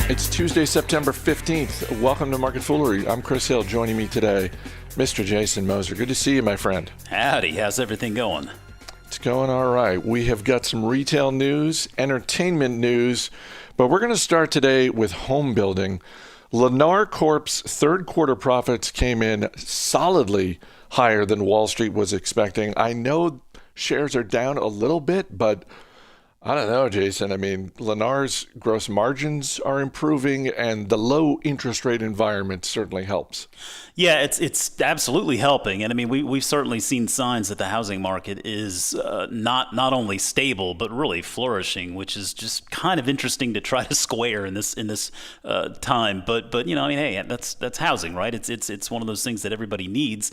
It's Tuesday, September 15th. Welcome to Market Foolery. I'm Chris Hill. Joining me today, Mr. Jason Moser. Good to see you, my friend. Howdy. How's everything going? It's going all right. We have got some retail news, entertainment news, but we're going to start today with home building. Lennar Corp's third quarter profits came in solidly higher than Wall Street was expecting. I know shares are down a little bit, but I don't know, Jason. I mean, Lennar's gross margins are improving, and the low interest rate environment certainly helps. Yeah, it's absolutely helping, and I mean we've certainly seen signs that the housing market is not only stable but really flourishing, which is just kind of interesting to try to square in this time. But you know, I mean, hey, that's housing, right? It's one of those things that everybody needs.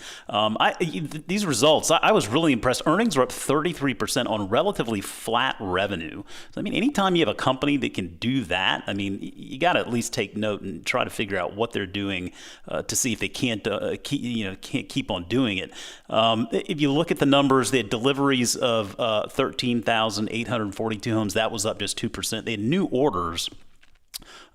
These results, I was really impressed. Earnings were up 33% on relatively flat revenue. So I mean, anytime you have a company that can do that, I mean, you got to at least take note and try to figure out what they're doing to see if they can't keep on doing it. If you look at the numbers, they had deliveries of 13,842 homes. That was up just 2%. They had new orders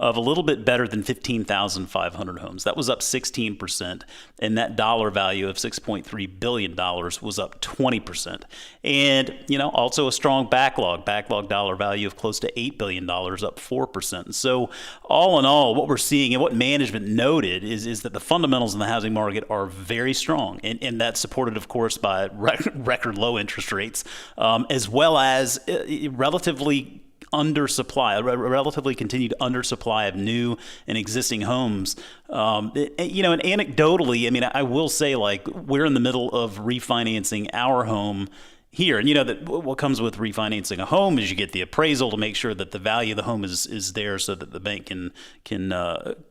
of a little bit better than 15,500 homes. That was up 16%, and that dollar value of $6.3 billion was up 20%. And, you know, also a strong backlog dollar value of close to $8 billion, up 4%. So all in all, what we're seeing and what management noted is that the fundamentals in the housing market are very strong, and that's supported, of course, by record low interest rates, as well as relatively continued undersupply of new and existing homes. You know, and anecdotally, I mean, I will say, like, we're in the middle of refinancing our home here. And you know that what comes with refinancing a home is you get the appraisal to make sure that the value of the home is there so that the bank can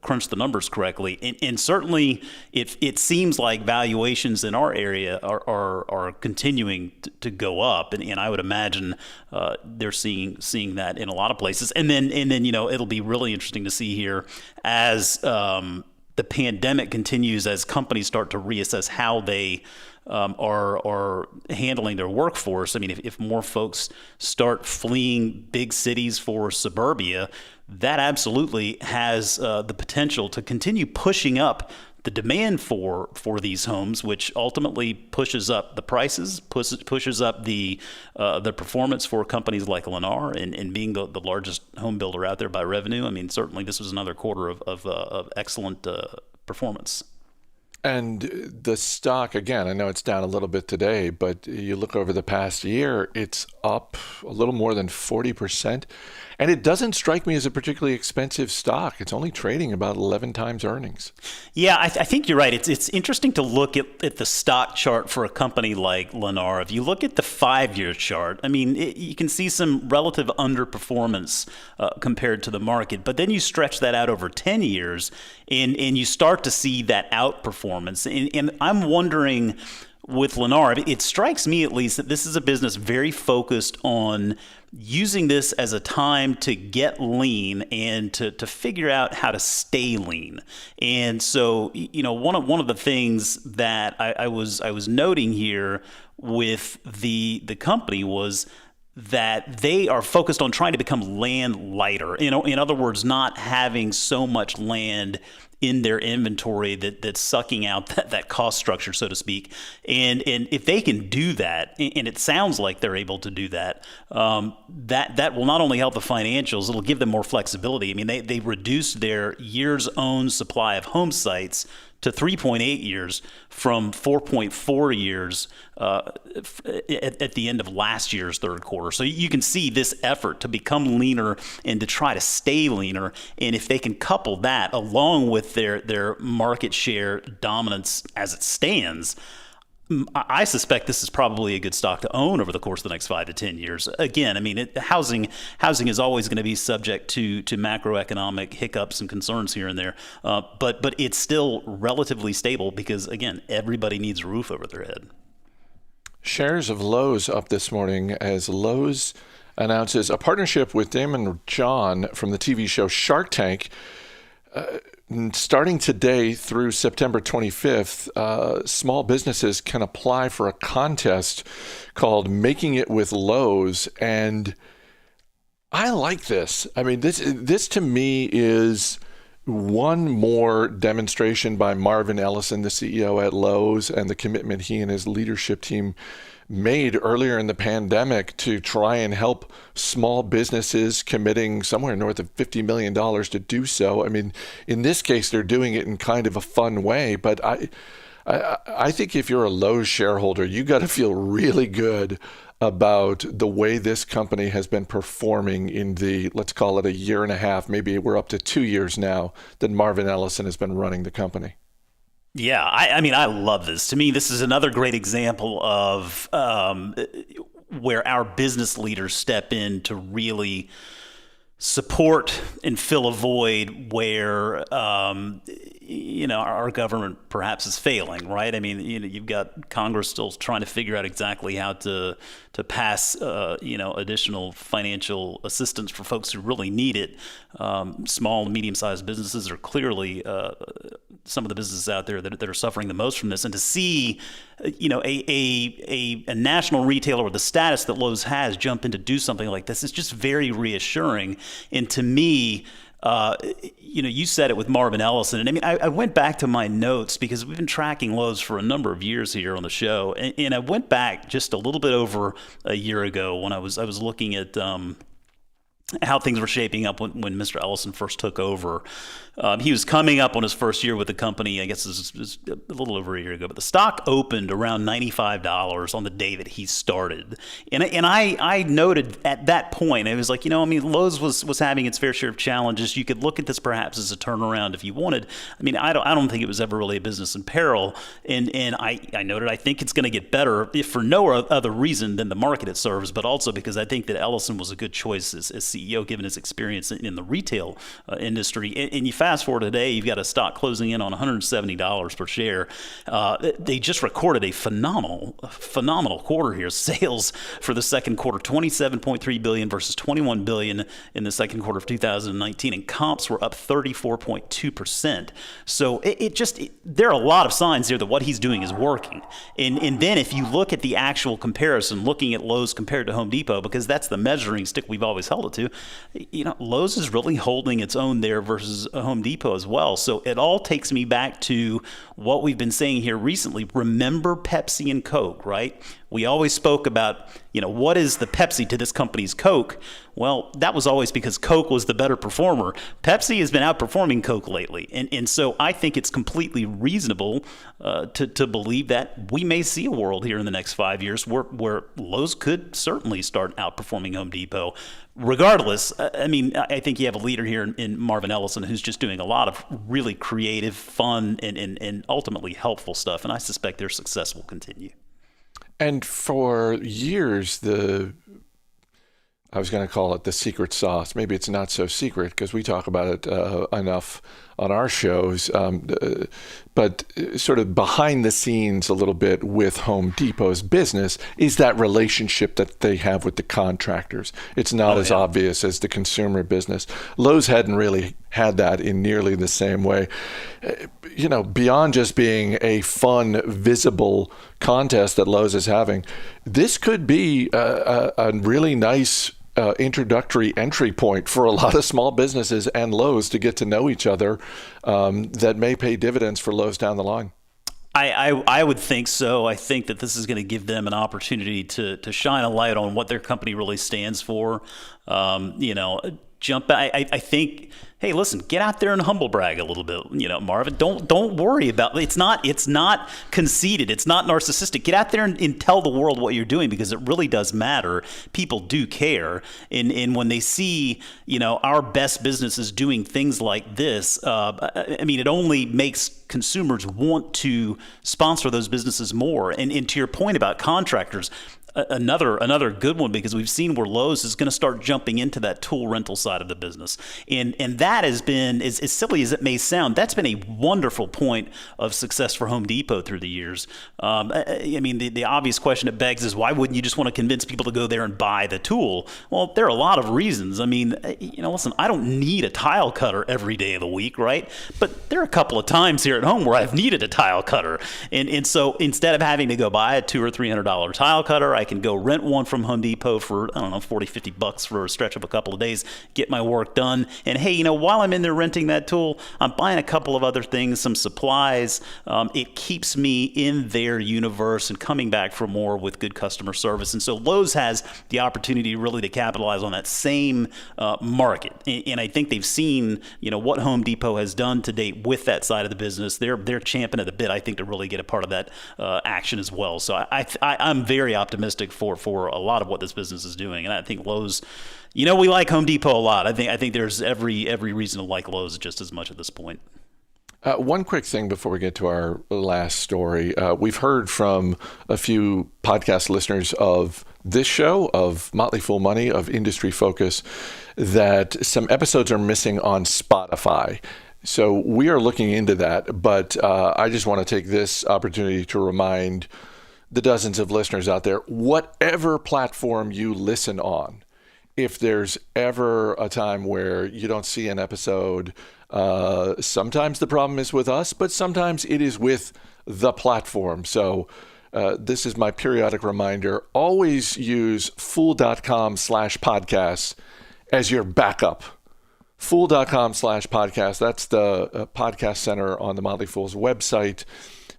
crunch the numbers correctly. And certainly it seems like valuations in our area are continuing to go up. And I would imagine they're seeing that in a lot of places. And then you know, it'll be really interesting to see here as the pandemic continues, as companies start to reassess how they are handling their workforce. I mean, if more folks start fleeing big cities for suburbia, that absolutely has the potential to continue pushing up the demand for these homes, which ultimately pushes up the prices, pushes up the performance for companies like Lennar, and being the largest home builder out there by revenue. I mean, certainly this was another quarter of excellent performance. And the stock, again, I know it's down a little bit today, but you look over the past year, it's up a little more than 40%. And it doesn't strike me as a particularly expensive stock. It's only trading about 11 times earnings. Yeah, I think you're right. It's interesting to look at the stock chart for a company like Lennar. If you look at the 5-year chart, I mean, you can see some relative underperformance compared to the market. But then you stretch that out over 10 years, and you start to see that outperformance. And I'm wondering, with Lennar, it strikes me at least that this is a business very focused on using this as a time to get lean and to figure out how to stay lean. And so, you know, one of the things that I was noting here with the company was that they are focused on trying to become land lighter. You know, in other words, not having so much land in their inventory that's sucking out that cost structure, so to speak. And if they can do that, and it sounds like they're able to do that, that will not only help the financials, it'll give them more flexibility. I mean, they reduced their years owned supply of home sites to 3.8 years from 4.4 years at the end of last year's third quarter. So you can see this effort to become leaner and to try to stay leaner. And if they can couple that along with their market share dominance as it stands, I suspect this is probably a good stock to own over the course of the next 5 to 10 years. Again, I mean, housing is always going to be subject to macroeconomic hiccups and concerns here and there, but it's still relatively stable because, again, everybody needs a roof over their head. Shares of Lowe's up this morning as Lowe's announces a partnership with Damon John from the TV show Shark Tank. Starting today through September 25th, small businesses can apply for a contest called Making It with Lowe's. And I like this. I mean, this to me is one more demonstration by Marvin Ellison, the CEO at Lowe's, and the commitment he and his leadership team made earlier in the pandemic to try and help small businesses, committing somewhere north of $50 million to do so. I mean, in this case, they're doing it in kind of a fun way, but I think if you're a Lowe's shareholder, you got to feel really good about the way this company has been performing in the, let's call it a year and a half, maybe we're up to 2 years now, that Marvin Ellison has been running the company. Yeah, I mean, I love this. To me, this is another great example of where our business leaders step in to really support and fill a void where our government perhaps is failing, right? I mean, you've got Congress still trying to figure out exactly how to pass additional financial assistance for folks who really need it. Small and medium-sized businesses are clearly some of the businesses out there that are suffering the most from this, and to see a national retailer with the status that Lowe's has jump in to do something like this is just very reassuring. And to me, you said it with Marvin Ellison, and I mean, I went back to my notes because we've been tracking Lowe's for a number of years here on the show, and I went back just a little bit over a year ago when I was looking at how things were shaping up when Mr. Ellison first took over. He was coming up on his first year with the company. I guess it was a little over a year ago, but the stock opened around $95 on the day that he started. And I noted at that point, it was like, Lowe's was having its fair share of challenges. You could look at this perhaps as a turnaround if you wanted. I mean, I don't think it was ever really a business in peril. And I noted, I think it's going to get better, if for no other reason than the market it serves, but also because I think that Ellison was a good choice as CEO, given his experience in the retail industry. And you fast forward today, you've got a stock closing in on $170 per share. They just recorded a phenomenal quarter here. Sales for the second quarter, $27.3 billion versus $21 billion in the second quarter of 2019, and comps were up 34.2%. So there are a lot of signs here that what he's doing is working. And then if you look at the actual comparison, looking at Lowe's compared to Home Depot, because that's the measuring stick we've always held it to, Lowe's is really holding its own there versus Home Depot as well. So it all takes me back to what we've been saying here recently. Remember Pepsi and Coke, right? We always spoke about, what is the Pepsi to this company's Coke? Well, that was always because Coke was the better performer. Pepsi has been outperforming Coke lately. And so I think it's completely reasonable to believe that we may see a world here in the next 5 years where Lowe's could certainly start outperforming Home Depot. Regardless, I mean, I think you have a leader here in Marvin Ellison who's just doing a lot of really creative, fun, and ultimately helpful stuff. And I suspect their success will continue. And for years, I was going to call it the secret sauce. Maybe it's not so secret because we talk about it enough on our shows, but sort of behind the scenes a little bit with Home Depot's business is that relationship that they have with the contractors. It's not as obvious as the consumer business. Lowe's hadn't really had that in nearly the same way. Beyond just being a fun, visible contest that Lowe's is having, this could be a really nice introductory entry point for a lot of small businesses and Lowe's to get to know each other, that may pay dividends for Lowe's down the line. I would think so. I think that this is going to give them an opportunity to shine a light on what their company really stands for. I think, hey, listen, get out there and humble brag a little bit, Marvin. Don't worry about it. It's not conceited. It's not narcissistic. Get out there and tell the world what you're doing, because it really does matter. People do care. And when they see, our best businesses doing things like this, it only makes consumers want to sponsor those businesses more. And to your point about contractors, another good one, because we've seen where Lowe's is going to start jumping into that tool rental side of the business. And that has been, as silly as it may sound, that's been a wonderful point of success for Home Depot through the years. The obvious question it begs is, why wouldn't you just want to convince people to go there and buy the tool? Well, there are a lot of reasons. Listen, I don't need a tile cutter every day of the week, right? But there are a couple of times here at home where I've needed a tile cutter. And so instead of having to go buy a $200 or $300 tile cutter, I can go rent one from Home Depot for, I don't know, 40, 50 bucks for a stretch of a couple of days, get my work done. And hey, you know, while I'm in there renting that tool, I'm buying a couple of other things, some supplies. It keeps me in their universe and coming back for more with good customer service. And so Lowe's has the opportunity really to capitalize on that same market. And I think they've seen, you know, what Home Depot has done to date with that side of the business. They're champing at the bit, I think, to really get a part of that action as well. So I'm very optimistic for a lot of what this business is doing. And I think Lowe's, you know, we like Home Depot a lot. I think there's every reason to like Lowe's just as much at this point. One quick thing before we get to our last story. We've heard from a few podcast listeners of this show, of Motley Fool Money, of Industry Focus, that some episodes are missing on Spotify. So we are looking into that, but I just want to take this opportunity to remind the dozens of listeners out there, whatever platform you listen on, if there's ever a time where you don't see an episode, sometimes the problem is with us, but sometimes it is with the platform. So this is my periodic reminder. Always use fool.com/podcasts as your backup. Fool.com/podcast. That's the podcast center on the Motley Fool's website.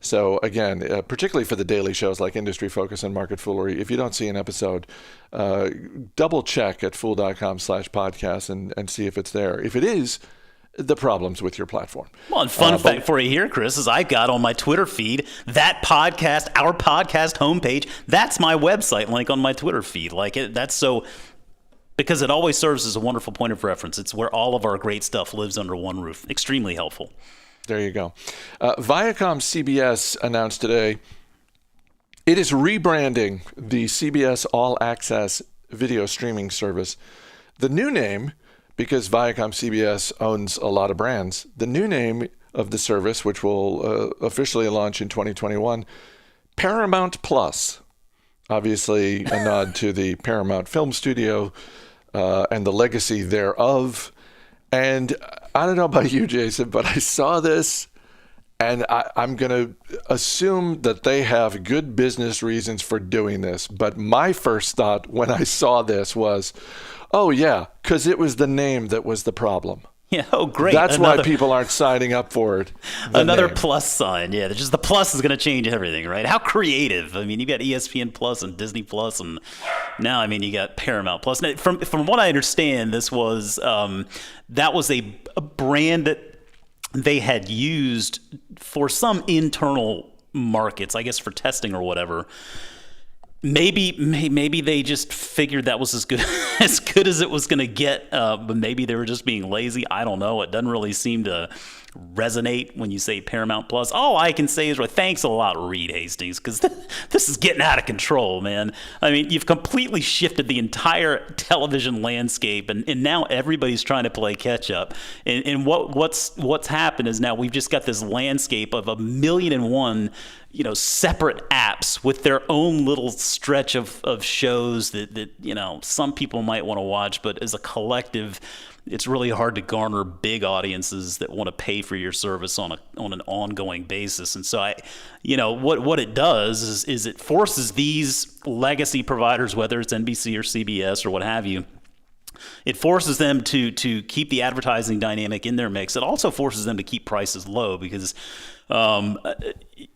So again, particularly for the daily shows like Industry Focus and MarketFoolery, if you don't see an episode, double check at fool.com/podcast and see if it's there. If it is, the problems with your platform. Well, and fun fact for you here, Chris, is I got on my Twitter feed that podcast, our podcast homepage. That's my website link on my Twitter feed. That's so, because it always serves as a wonderful point of reference. It's where all of our great stuff lives under one roof. Extremely helpful. There you go. Viacom CBS announced today it is rebranding the CBS All Access video streaming service. The new name, because Viacom CBS owns a lot of brands, the new name of the service, which will officially launch in 2021, Paramount Plus. Obviously a nod to the Paramount Film Studio and the legacy thereof. And I don't know about you, Jason, but I saw this, and I'm going to assume that they have good business reasons for doing this. But my first thought when I saw this was, oh, yeah, because it was the name that was the problem. Yeah, oh, great. That's why people aren't signing up for it. Another name. plus sign. Yeah, just the plus is going to change everything, right? How creative. I mean, you got ESPN Plus and Disney Plus, and now, I mean, you got Paramount Plus. Now, from what I understand, this was that was a brand that they had used for some internal markets, I guess for testing or whatever. Maybe they just figured that was as good as it was going to get, but maybe they were just being lazy. I don't know. It doesn't really seem to resonate when you say Paramount Plus. All I can say is, well, thanks a lot, Reed Hastings, because this is getting out of control, man. I mean, you've completely shifted the entire television landscape, and now everybody's trying to play catch up. And what's happened is now we've just got this landscape of 1,000,001 separate apps with their own little stretch of shows that some people might want to watch, but as a collective, it's really hard to garner big audiences that want to pay for your service on an ongoing basis. And so what it does is it forces these legacy providers, whether it's NBC or CBS or what have you, it forces them to keep the advertising dynamic in their mix. It also forces them to keep prices low because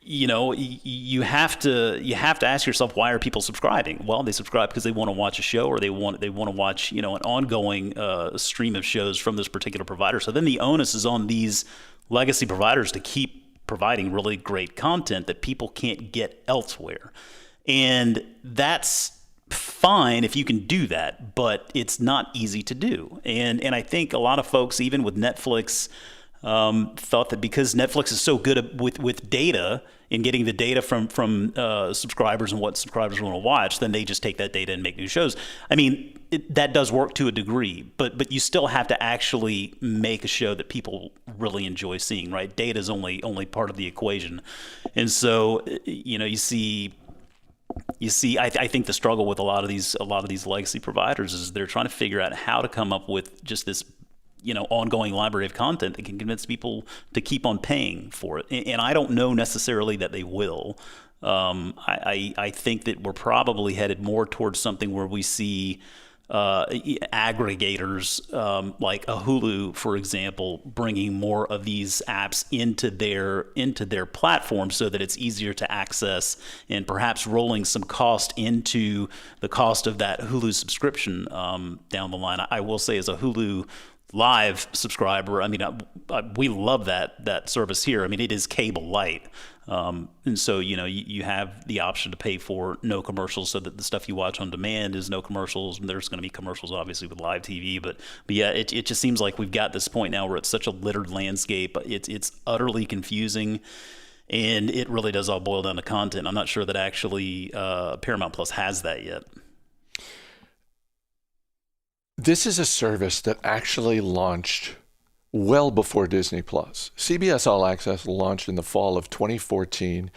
you have to ask yourself, why are people subscribing? Well, they subscribe because they want to watch a show, or they want to watch an ongoing stream of shows from this particular provider. So then the onus is on these legacy providers to keep providing really great content that people can't get elsewhere, and that's fine if you can do that, but it's not easy to do. And I think a lot of folks, even with Netflix, thought that because Netflix is so good with data and getting the data from subscribers and what subscribers want to watch, then they just take that data and make new shows. I mean, that does work to a degree, but you still have to actually make a show that people really enjoy seeing, right? Data is only part of the equation. And so, you see, I think the struggle with a lot of these legacy providers is they're trying to figure out how to come up with just this ongoing library of content that can convince people to keep on paying for it. And I don't know necessarily that they will. I think that we're probably headed more towards something where we see aggregators like a Hulu, for example, bringing more of these apps into their platform so that it's easier to access, and perhaps rolling some cost into the cost of that Hulu subscription down the line. I will say, as a Hulu Live subscriber, I mean, we love that service here. I mean, it is cable light. And so, you have the option to pay for no commercials, so that the stuff you watch on demand is no commercials. And there's going to be commercials, obviously, with live TV. But yeah, it just seems like we've got this point now where it's such a littered landscape. It's utterly confusing. And it really does all boil down to content. I'm not sure that actually Paramount Plus has that yet. This is a service that actually launched well before Disney Plus. CBS All Access launched in the fall of 2014.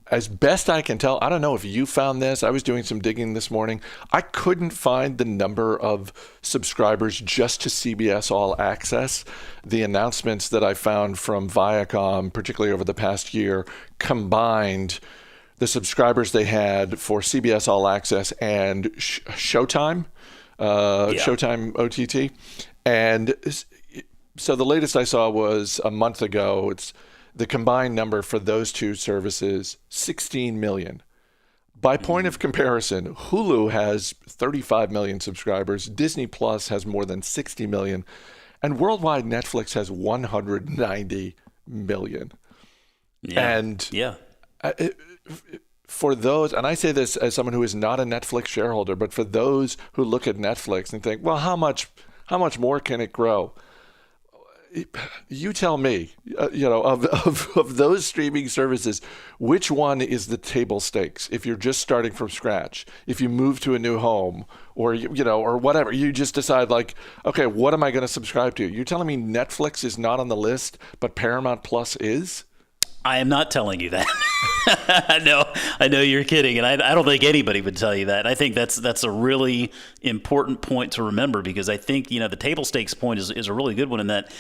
As best I can tell, I don't know if you found this. I was doing some digging this morning. I couldn't find the number of subscribers just to CBS All Access. The announcements that I found from Viacom, particularly over the past year, combined the subscribers they had for CBS All Access and Showtime. Showtime OTT. And so the latest I saw was a month ago. It's the combined number for those two services, 16 million. By point of comparison, Hulu has 35 million subscribers. Disney Plus has more than 60 million. And worldwide, Netflix has 190 million. Yeah. And yeah. For those, and I say this as someone who is not a Netflix shareholder, but for those who look at Netflix and think, well, how much more can it grow? You tell me, of those streaming services, which one is the table stakes? If you're just starting from scratch, if you move to a new home, or or whatever, you just decide like, okay, what am I going to subscribe to? You're telling me Netflix is not on the list, but Paramount Plus is? I am not telling you that. I know you're kidding, and I don't think anybody would tell you that. I think that's a really important point to remember, because I think the table stakes point is a really good one in that.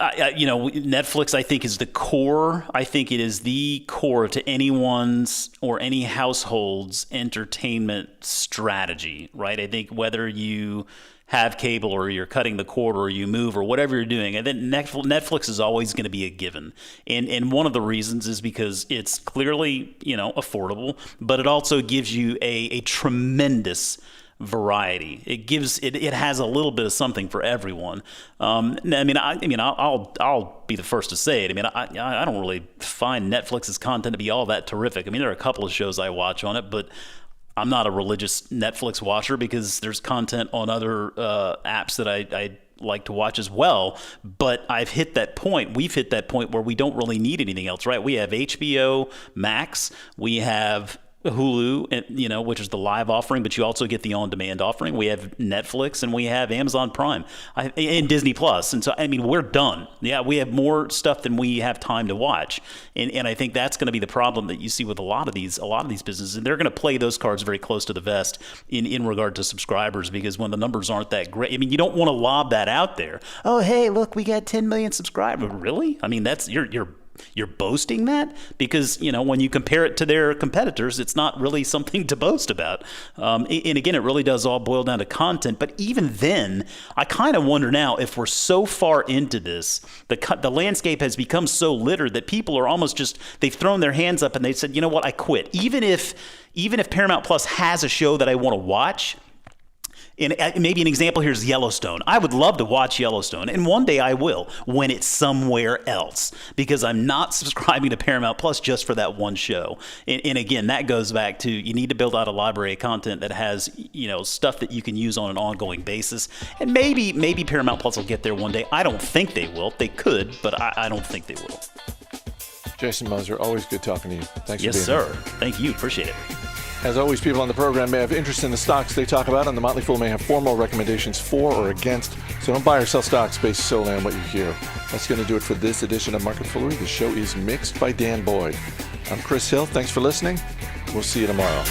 Netflix, I think, is the core. I think it is the core to anyone's or any household's entertainment strategy, right? I think whether you have cable or you're cutting the cord or you move or whatever you're doing, and then Netflix is always going to be a given. And one of the reasons is because it's clearly, affordable, but it also gives you a tremendous variety. It has a little bit of something for everyone. I'll be the first to say it. I don't really find Netflix's content to be all that terrific. There are a couple of shows I watch on it, but I'm not a religious Netflix watcher because there's content on other apps that I like to watch as well. But we've hit that point where we don't really need anything else, right? We have HBO Max, we have Hulu, which is the live offering, but you also get the on-demand offering. We have Netflix and we have Amazon Prime and Disney Plus. And so, we're done. Yeah, we have more stuff than we have time to watch. And I think that's going to be the problem that you see with a lot of these businesses. And they're going to play those cards very close to the vest in regard to subscribers, because when the numbers aren't that great, you don't want to lob that out there. Oh, hey, look, we got 10 million subscribers. Really? That's you're boasting that? Because, when you compare it to their competitors, it's not really something to boast about. And again, it really does all boil down to content. But even then, I kind of wonder now if we're so far into this, the landscape has become so littered that people are almost they've thrown their hands up and they said, you know what, I quit. Even if Paramount Plus has a show that I want to watch, and maybe an example here is Yellowstone. I would love to watch Yellowstone, and one day I will when it's somewhere else, because I'm not subscribing to Paramount Plus just for that one show. And again, that goes back to, you need to build out a library of content that has, stuff that you can use on an ongoing basis. And maybe Paramount Plus will get there one day. I don't think they will. They could, but I don't think they will. Jason Moser, always good talking to you. Thanks for being here. Yes, sir. Thank you. Appreciate it. As always, people on the program may have interest in the stocks they talk about, and the Motley Fool may have formal recommendations for or against. So don't buy or sell stocks based solely on what you hear. That's going to do it for this edition of Market Foolery. The show is mixed by Dan Boyd. I'm Chris Hill. Thanks for listening. We'll see you tomorrow.